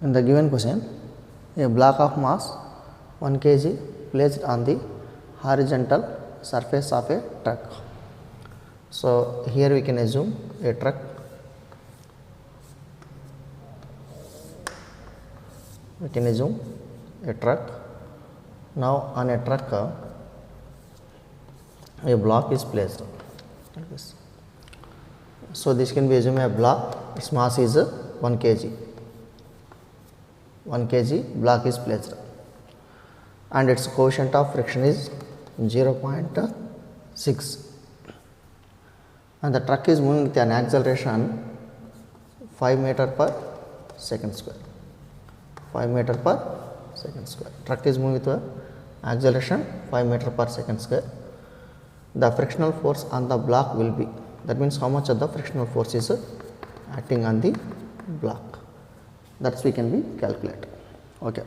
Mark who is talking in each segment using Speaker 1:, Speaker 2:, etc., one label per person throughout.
Speaker 1: In the given question, a block of mass 1 kg placed on the horizontal surface of a truck. So, here we can assume a truck. We can assume a truck. Now, on a truck, a block is placed like this. So, this can be assumed a block, its mass is 1 kg. 1 kg block is placed and its coefficient of friction is 0.6, and the truck is moving with an acceleration 5 meter per second square. 5 meter per second square. Truck is moving with an acceleration 5 meter per second square. The frictional force on the block will be, that means how much of the frictional force is acting on the block. That we can be calculated. Okay.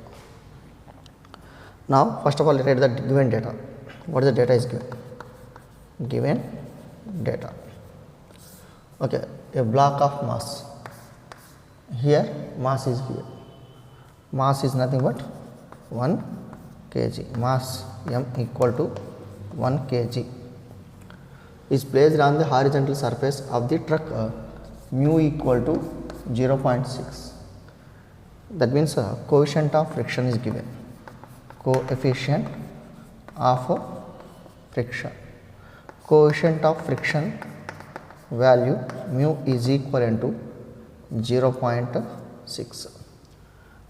Speaker 1: Now, first of all, write the given data. What is the data is given? Given data. Okay, a block of mass. Here, mass is given. Mass is nothing but 1 kg. Mass m equal to 1 kg is placed on the horizontal surface of the truck. Mu equal to 0.6. That means coefficient of friction is given. Coefficient of friction. Coefficient of friction value mu is equivalent to 0.6,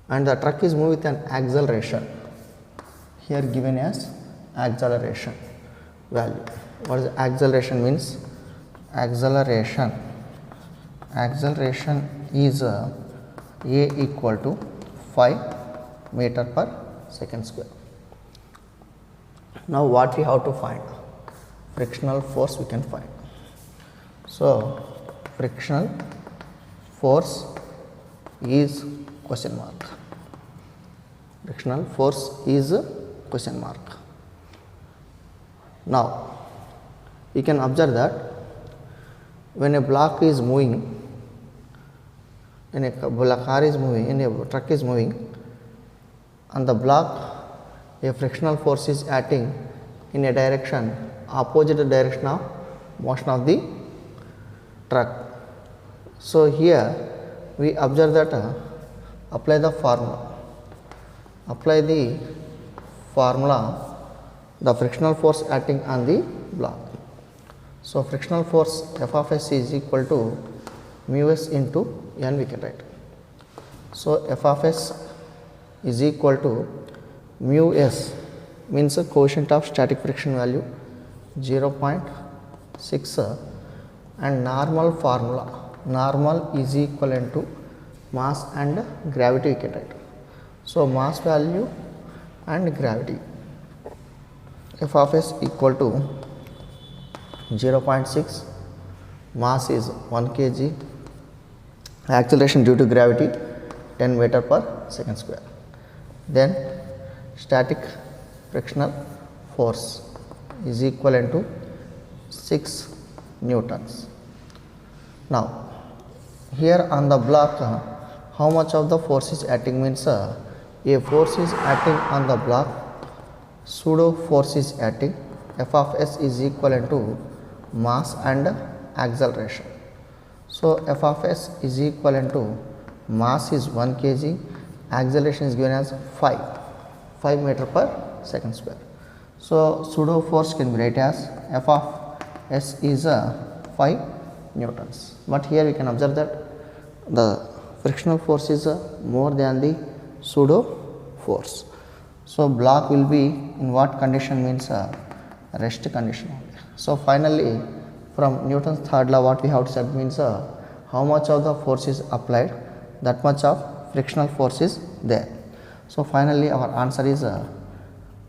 Speaker 1: and the truck is moving with an acceleration. Here given as acceleration value. What is acceleration means? Acceleration is a equal to 5 meter per second square. Now, what we have to find? Frictional force we can find. So, frictional force is question mark. Frictional force is question mark. Now, you can observe that when a block is moving, when a car is moving, when a truck is moving, on the block a frictional force is acting in a direction opposite the direction of motion of the truck. So, here we observe that apply the formula. Apply the formula, the frictional force acting on the block. So, frictional force F of s is equal to mu s into n we can write. So, F of s is equal to mu s means a coefficient of static friction value 0.6 and normal formula, normal is equivalent to mass and gravity we can write. So, mass value and gravity, F of s equal to 0.6, mass is 1 kg, acceleration due to gravity 10 meter per second square. Then static frictional force is equivalent to 6 newtons. Now, here on the block, how much of the force is acting means a force is acting on the block, pseudo force is acting. F of s is equivalent to mass and acceleration. So, F of s is equivalent to mass is 1 kg, acceleration is given as 5 meter per second square. So, pseudo force can be written as F of s is 5 newtons, but here we can observe that the frictional force is more than the pseudo force. So, block will be in what condition means rest condition only. So, finally, from Newton's third law what we have to say means how much of the force is applied, that much of frictional force is there. So, finally, our answer is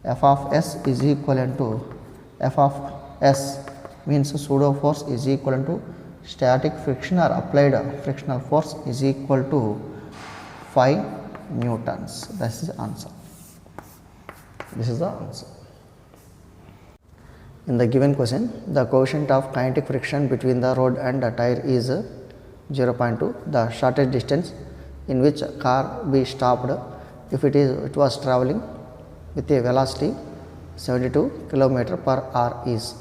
Speaker 1: F of s is equivalent to F of s means pseudo force is equivalent to static friction or applied frictional force is equal to 5 newtons. This is the answer. This is the answer. In the given question, the coefficient of kinetic friction between the rod and the tire is 0.2. The shortest distance in which car be stopped if it was traveling with a velocity 72 km per hour is.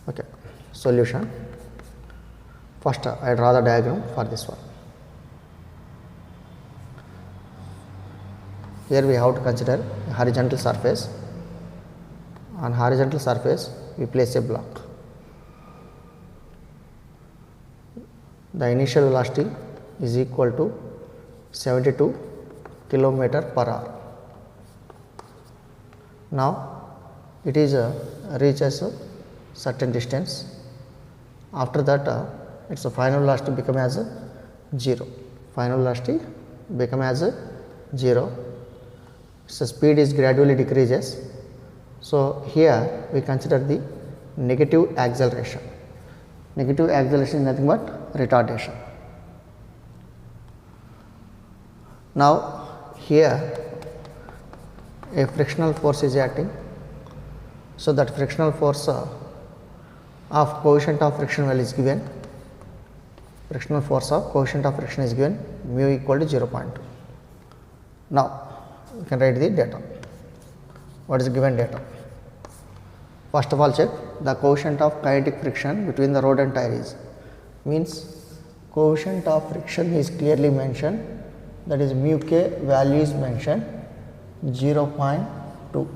Speaker 1: Okay. Solution. First I draw the diagram for this one. Here we have to consider a horizontal surface. On horizontal surface we place a block. The initial velocity is equal to 72 km per hour. Now it is reaches a certain distance. After that its final velocity become as 0. Final velocity become as 0. So speed is gradually decreases. So here we consider the negative acceleration. Negative acceleration is nothing but retardation. Now here a frictional force is acting. So that frictional force of coefficient of friction value is given. Frictional force of coefficient of friction is given mu equal to 0.2. Now you can write the data. What is given data? First of all, check the coefficient of kinetic friction between the rod and tire is, means coefficient of friction is clearly mentioned, that is mu k value is mentioned 0.2.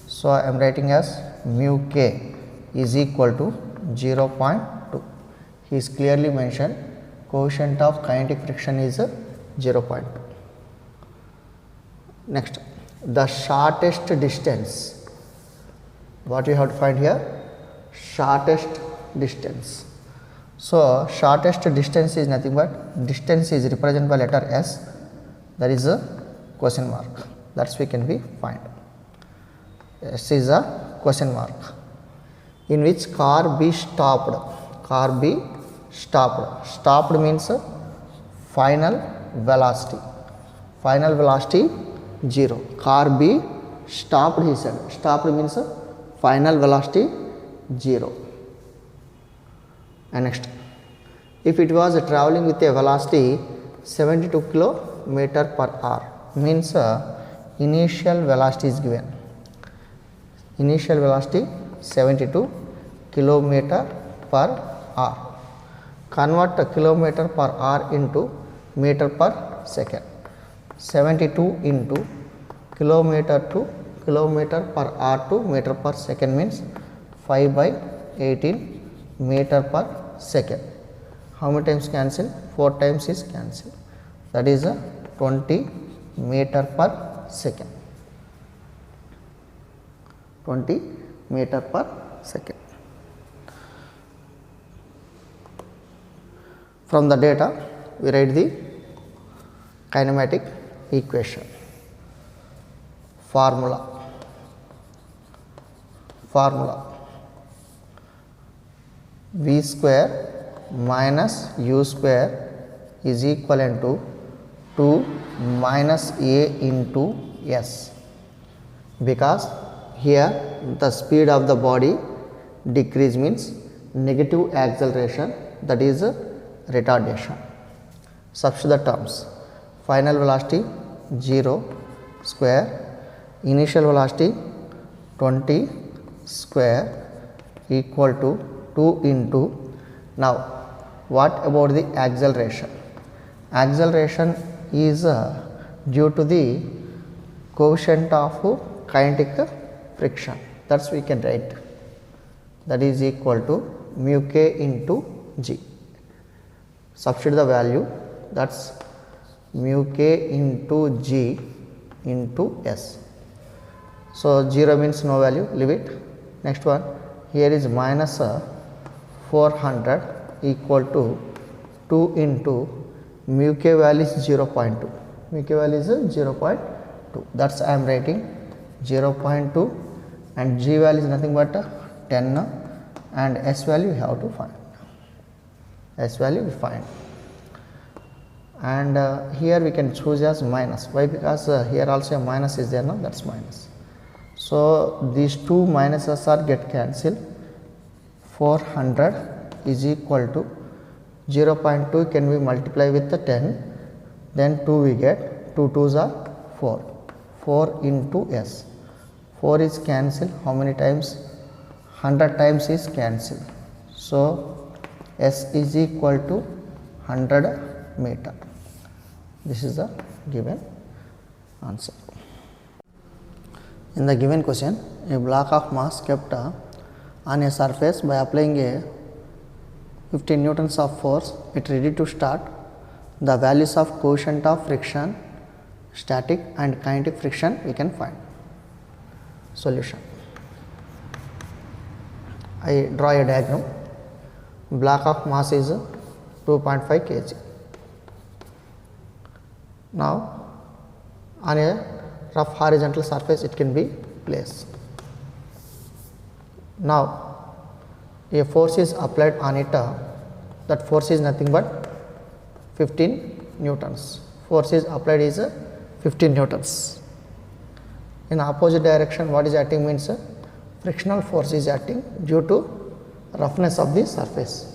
Speaker 1: So I am writing as mu k is equal to 0.2. He is clearly mentioned coefficient of kinetic friction is 0.2. Next, the shortest distance. What you have to find here? Shortest distance. So shortest distance is nothing but distance is represented by letter S, that is a question mark. That's we can be find. S is a question mark. In which car be stopped. Car be stopped. Stopped means final velocity. Final velocity 0. Car be stopped, he said. Stopped means final velocity 0. And next, if it was traveling with a velocity 72 km per hour, means initial velocity is given. Initial velocity 72 km per hour. Convert kilometer per hour into meter per second. 72 into kilometer to kilometer per hour to meter per second means 5/18 meter per second. How many times cancel? 4 times is cancelled. That is 20 meter per second. 20 meter per second. From the data we write the kinematic equation. Formula v square minus u square is equivalent to 2 minus a into s, because here the speed of the body decrease means negative acceleration, that is retardation. Substitute the terms. Final velocity 0 square, initial velocity 20 square equal to 2 into, now what about the acceleration? Acceleration is due to the coefficient of kinetic friction, that's we can write, that is equal to mu k into g. Substitute the value, that's mu k into g into s. So 0 means no value, leave it. Next one, here is minus 400 equal to 2 into mu k value is 0.2. Mu k value is 0.2. That's I am writing 0.2, and g value is nothing but 10, and s value you have to find. S value we find. And here we can choose as minus. Why? Because here also a minus is there, no? That's minus. So these two minuses are get cancelled. 400 is equal to 0.2 can be multiplied with the 10, then 2 we get, 2 2s are 4, 4 into s, 4 is cancelled, how many times, 100 times is cancelled. So s is equal to 100 meter. This is the given answer. In the given question, a block of mass kept on a surface by applying a 15 newtons of force, it ready to start. The values of coefficient of friction, static and kinetic friction we can find. Solution. I draw a diagram. Block of mass is 2.5 kg. Now on a rough horizontal surface it can be placed. Now a force is applied on it, that force is nothing but 15 newtons. Force is applied is 15 newtons. In opposite direction what is acting means frictional force is acting due to roughness of the surface.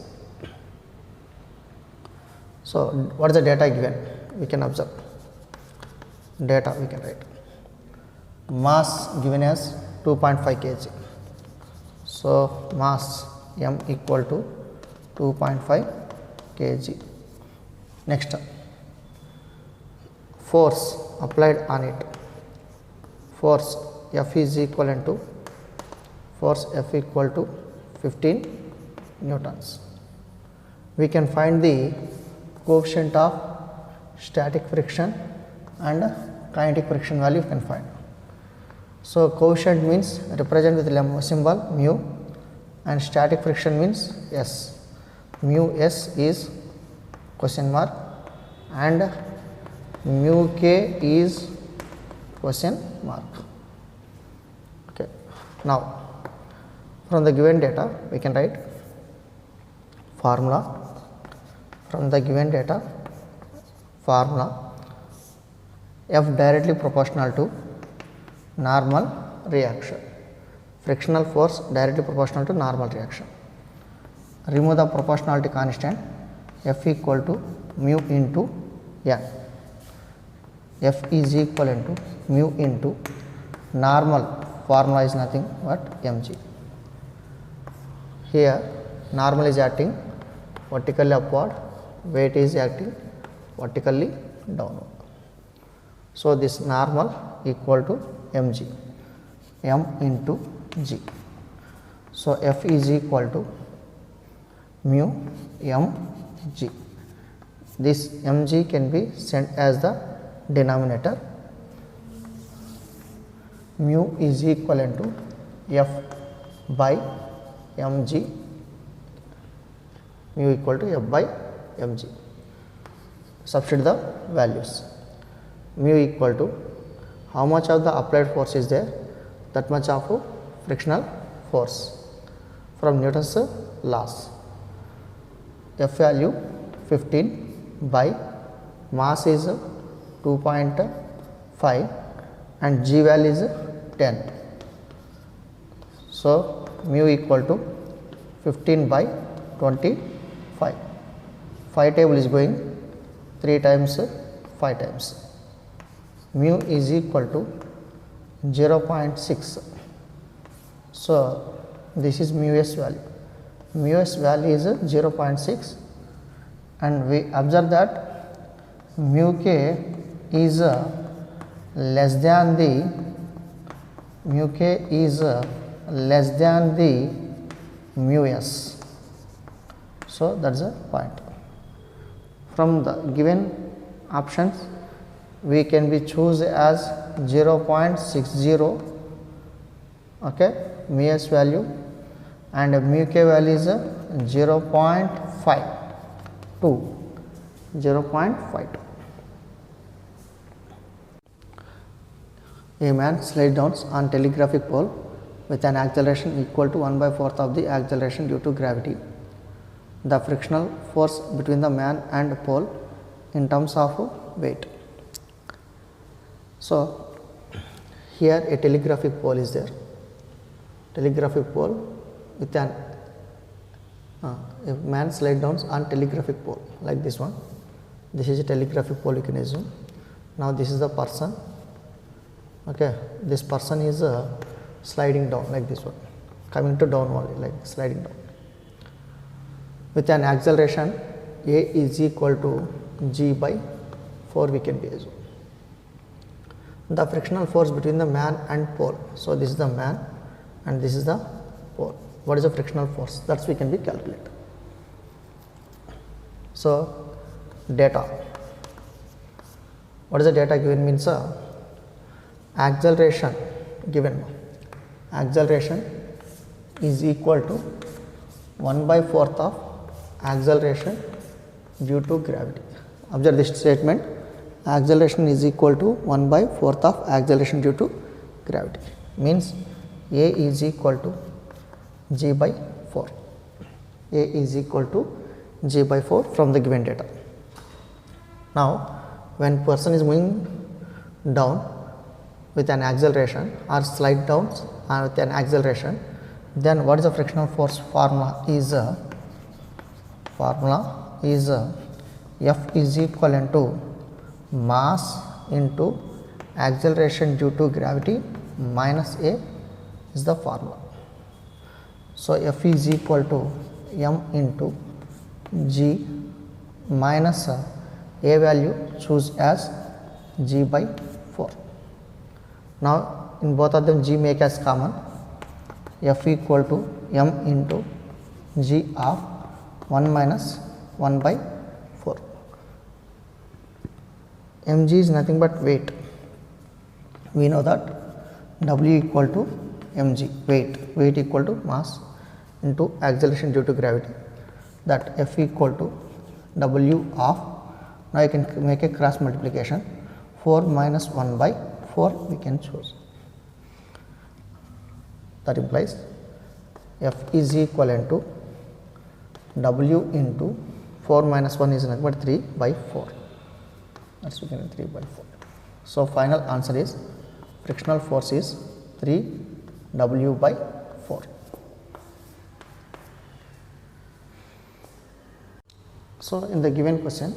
Speaker 1: So what is the data given? We can observe. Data we can write. Mass given as 2.5 kg. So mass m equal to 2.5 kg. Next, force applied on it. Force F is equivalent to, force F equal to 15 newtons. We can find the coefficient of static friction and kinetic friction value we can find. So coefficient means represent with the symbol mu, and static friction means S. Mu S is question mark and mu K is question mark. Okay. Now from the given data we can write formula. From the given data, formula F directly proportional to normal reaction. Frictional force directly proportional to normal reaction. Remove the proportionality constant, F equal to mu into N. F is equivalent to mu into normal, formula is nothing but mg. Here normal is acting vertically upward, weight is acting vertically downward. So this normal equal to mg, m into g. So F is equal to mu m g. This mg can be sent as the denominator. Mu is equivalent to F by mg. Mu equal to F by mg. Substitute the values. Mu equal to how much of the applied force is there, that much of frictional force from Newton's laws. F value 15 by mass is 2.5 and g value is 10. So mu equal to 15 by 25. 5 table is going 3 times 5 times. Mu is equal to 0.6. So this is mu s value. Mu s value is 0.6 and we observe that mu k is less than the mu s. So that is a point. From the given options we can be choose as 0.60, okay, mu s value, and mu k value is 0.52. A man slid down on telegraphic pole with an acceleration equal to 1/4 of the acceleration due to gravity. The frictional force between the man and pole in terms of weight. So here a telegraphic pole is there. Telegraphic pole with an a man slide down on telegraphic pole like this one. This is a telegraphic polykinetism. Now this is the person. Okay, this person is sliding down like this one, coming to down only, like sliding down. With an acceleration A is equal to G by 4, we can be assumed. The frictional force between the man and pole. So this is the man and this is the pole. What is the frictional force? That's we can be calculated. So data. What is the data given means acceleration given. Acceleration is equal to 1/4 of acceleration due to gravity. Observe this statement. Acceleration is equal to 1/4 of acceleration due to gravity. Means A is equal to G by 4. A is equal to G by 4 from the given data. Now, when person is moving down with an acceleration or slide down with an acceleration, then what is the frictional force formula is F is equivalent to mass into acceleration due to gravity minus A is the formula. So F is equal to m into G minus A value choose as G by 4. Now in both of them G make as common. F equal to m into G of 1 minus 1/4. Mg is nothing but weight. We know that W equal to mg, weight equal to mass into acceleration due to gravity, that F equal to W of, now you can make a cross multiplication, 4 minus 1/4 we can choose. That implies F is equivalent to W into 4 minus 1 is nothing but 3/4. That's we can 3/4. So final answer is frictional force is 3W/4. So in the given question,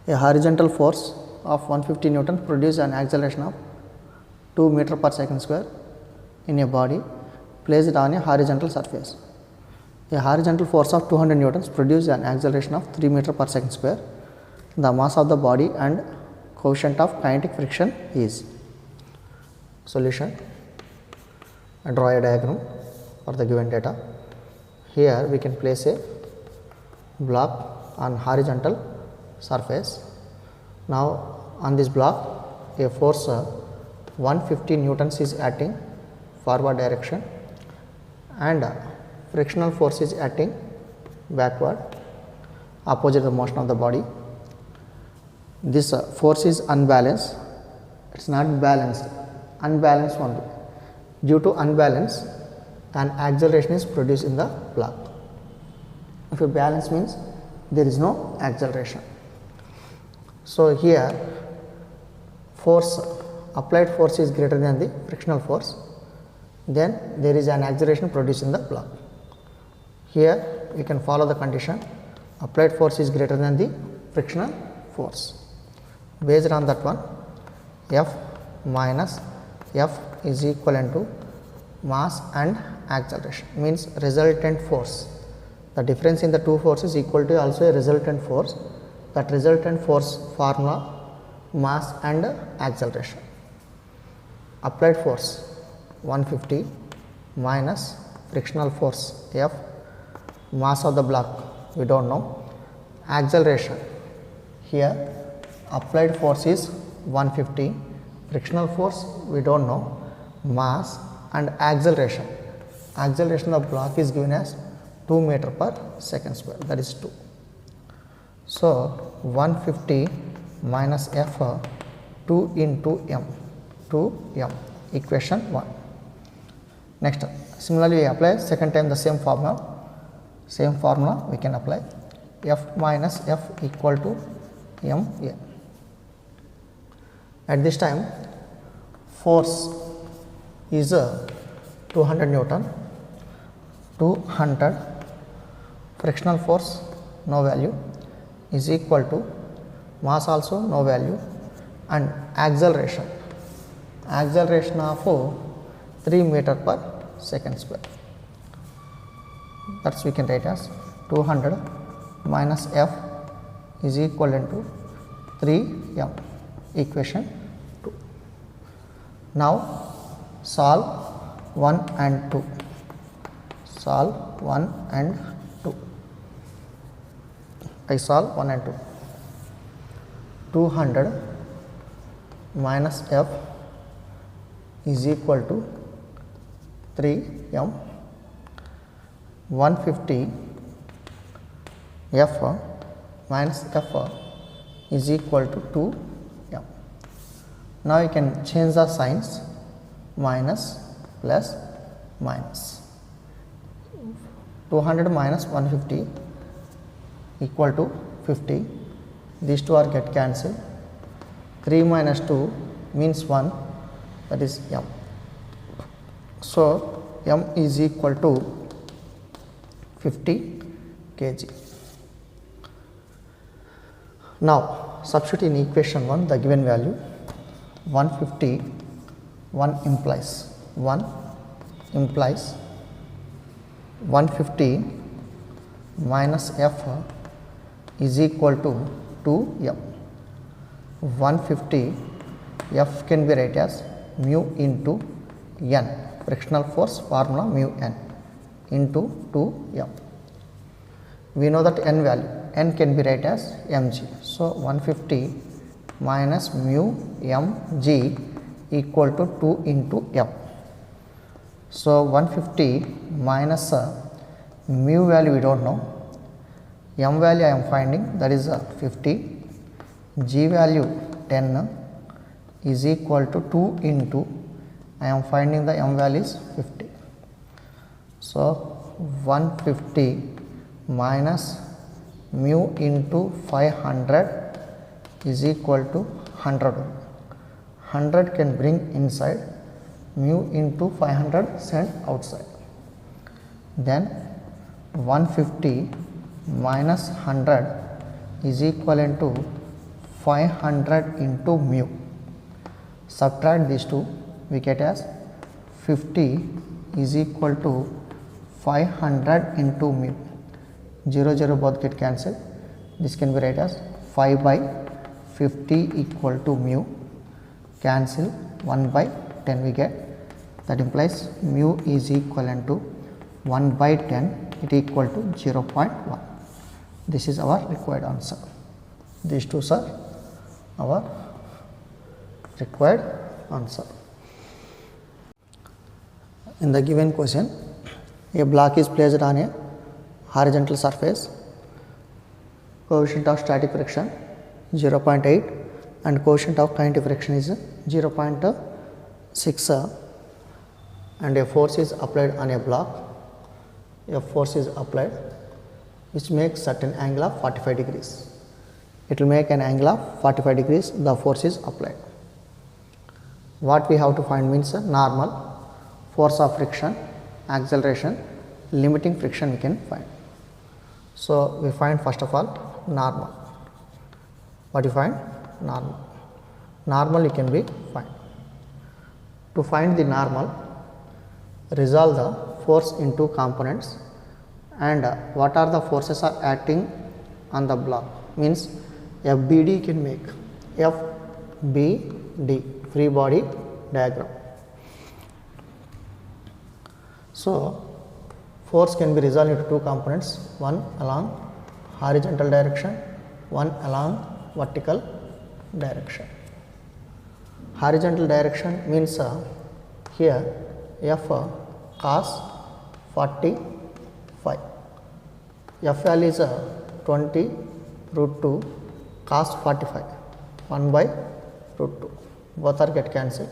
Speaker 1: a horizontal force of 150 Newton produces an acceleration of 2 meter per second square in a body placed on a horizontal surface. A horizontal force of 200 newtons produces an acceleration of 3 meter per second square. The mass of the body and coefficient of kinetic friction is. Solution. Draw a diagram for the given data. Here we can place a block on horizontal surface. Now on this block a force 150 newtons is acting forward direction and frictional force is acting backward opposite the motion of the body. This force is unbalanced, it is not balanced, unbalanced only. Due to unbalance, an acceleration is produced in the block. If a balance means there is no acceleration. So here force, applied force is greater than the frictional force, then there is an acceleration produced in the block. Here we can follow the condition, applied force is greater than the frictional force. Based on that one, F minus F is equivalent to mass and acceleration, means resultant force. The difference in the two forces is equal to also a resultant force. That resultant force formula, mass and acceleration. Applied force 150 minus frictional force F, mass of the block we don't know, acceleration. Here applied force is 150, frictional force we don't know, mass and acceleration. Acceleration of the block is given as 2 meter per second square, that is 2. So 150 minus F 2 into m, 2m, equation 1. Next, similarly we apply second time the same formula we can apply, F minus F equal to m a. At this time force is 200 Newton, 200, frictional force no value, is equal to mass also no value, and acceleration of 3 meter per second square. That's we can write as 200 minus F is equivalent to 3m, equation 2. Now solve 1 and 2. Solve 1 and 2. I solve 1 and 2. 200 minus F is equal to 3m. 150 F minus F is equal to 2m. Now you can change the signs, minus plus minus. 200 minus 150 equal to 50. These two are get cancelled. 3 minus 2 means 1, that is m. So m is equal to 50 kg. Now substitute in equation 1 the given value. 150, 1 implies 150 minus F is equal to 2m. 150 F can be written as mu into n, frictional force formula mu n into 2m. We know that n value, n can be written as mg. So 150 minus mu mg equal to 2 into m. So 150 minus mu value we don't know, m value I am finding, that is 50, g value 10 is equal to 2 into, I am finding the m value is 50. So 150 minus mu into 500 is equal to 100. 100 can bring inside, mu into 500 send outside. Then 150 minus 100 is equivalent to 500 into mu. Subtract these two, we get as 50 is equal to 500 into mu. 0 0 both get cancelled. This can be written as 5 by 50 equal to mu. Cancel 1 by 10 we get. That implies mu is equivalent to 1 by 10, it equal to 0.1. This is our required answer. These two are our required answer. In the given question, a block is placed on a horizontal surface, coefficient of static friction 0.8 and coefficient of kinetic friction is 0.6, and a force is applied on a block. A force is applied which makes certain angle of 45 degrees. It will make an angle of 45 degrees, the force is applied. What we have to find means normal, force of friction, acceleration, limiting friction we can find. So we find first of all normal. What you find? Normal. Normal you can be find. To find the normal, resolve the force into components and what are the forces are acting on the block, means FBD can make FBD, free body diagram. So force can be resolved into two components, one along horizontal direction, one along vertical direction. Horizontal direction means here F cos 45, F value is 20 root 2 cos 45, 1 by root 2, both are get cancelled.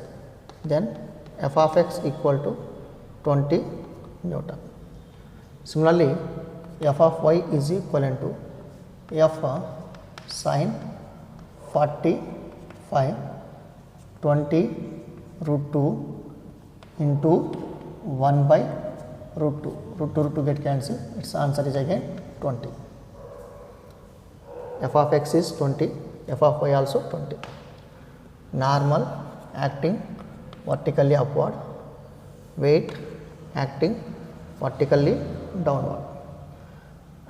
Speaker 1: Then f of x equal to 20 Newton. Similarly, f of y is equivalent to f sin 45 20 root 2 into 1 by root 2. Root 2 get cancelled. Its answer is again 20. F of x is 20. f of y also 20. Normal acting vertically upward, weight acting vertically downward,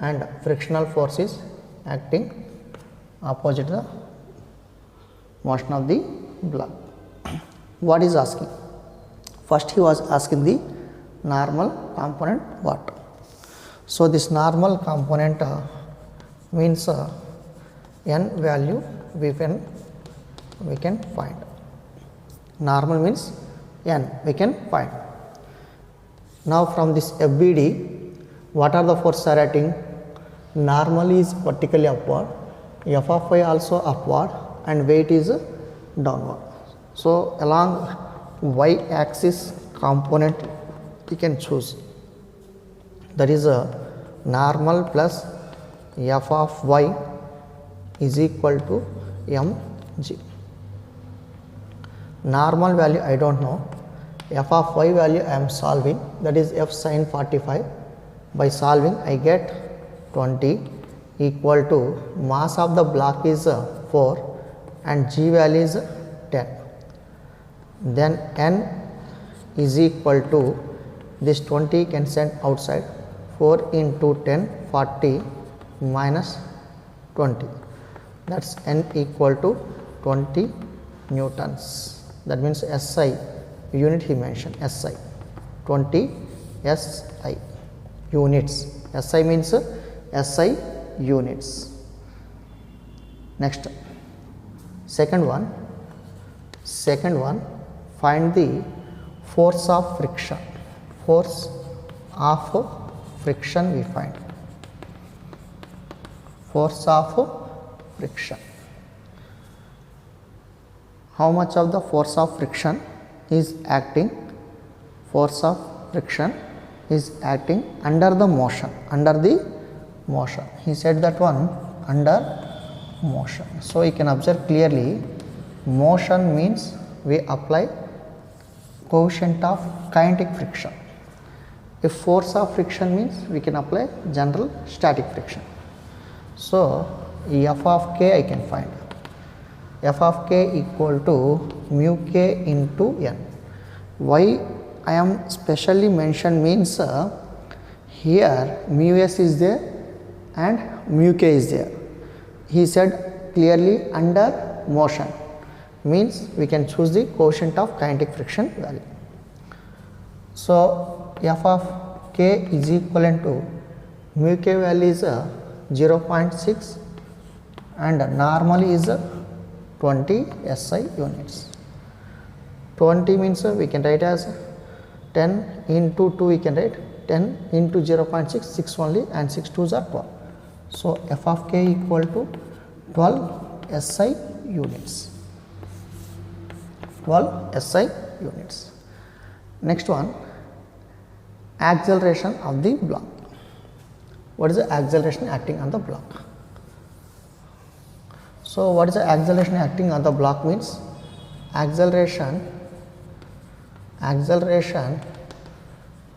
Speaker 1: and frictional force is acting opposite the motion of the block. What is asking? First he was asking the normal component what? So this normal component means n value we can find. Normal means n we can find. Now from this FBD, what are the forces are acting? Normal is vertically upward, f of y also upward, and weight is downward. So along y axis component you can choose, that is a normal plus f of y is equal to mg. Normal value I don't know, f of y value I am solving, that is f sin 45. By solving I get 20 equal to mass of the block is 4 and g value is 10. Then n is equal to this 20 can send outside, 4 into 10 40 minus 20, that's n equal to 20 newtons. That means SI unit he mentioned, SI 20 SI units. SI means SI units. Next, second one, find the force of friction. Force of friction we find. Force of friction. How much of the force of friction is acting? Force of friction is acting under the motion. Under the motion. He said that one under motion. So you can observe clearly, motion means we apply coefficient of kinetic friction. If force of friction means we can apply general static friction. So f of k I can find. F of k equal to mu k into n. Why I am specially mentioned means here mu s is there and mu k is there. He said clearly under motion means we can choose the coefficient of kinetic friction value. So f of k is equivalent to mu k value is 0.6 and normally is 20 SI units. 20 means we can write as 10 into 2, we can write 10 into 0.6, 6 only, and 6 2s are 12. So f of k equal to 12 SI units. 12 SI units. Next one, acceleration of the block. What is the acceleration acting on the block? So what is the acceleration acting on the block means? Acceleration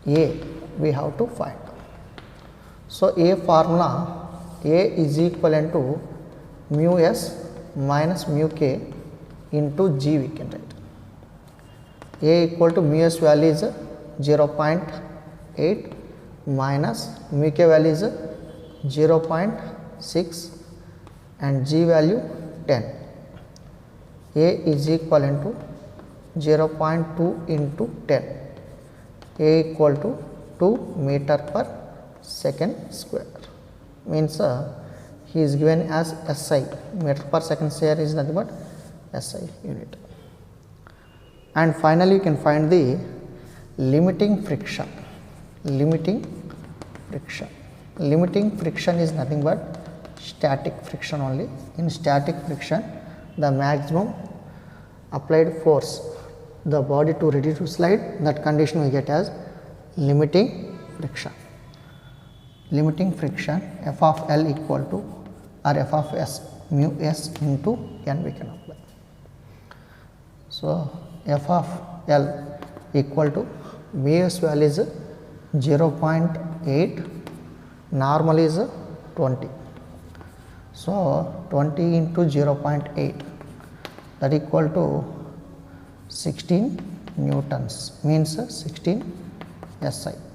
Speaker 1: A we have to find. So A formula, A is equivalent to mu s minus mu k into g we can write. A equal to mu s value is 0.8 minus mu k value is 0.6 and g value 10. A is equivalent to 0.2 into 10. A equal to 2 meter per second square. Means he is given as SI, meter per second square is nothing but SI unit. And finally you can find the limiting friction. Limiting friction is nothing but static friction only. In static friction, the maximum applied force the body to ready to slide, that condition we get as limiting friction. Limiting friction, f of L equal to or f of s mu s into n we can apply. So f of L equal to mu s value is 0.8, normal is 20. So 20 into 0.8, that equal to 16 newtons, means 16 SI.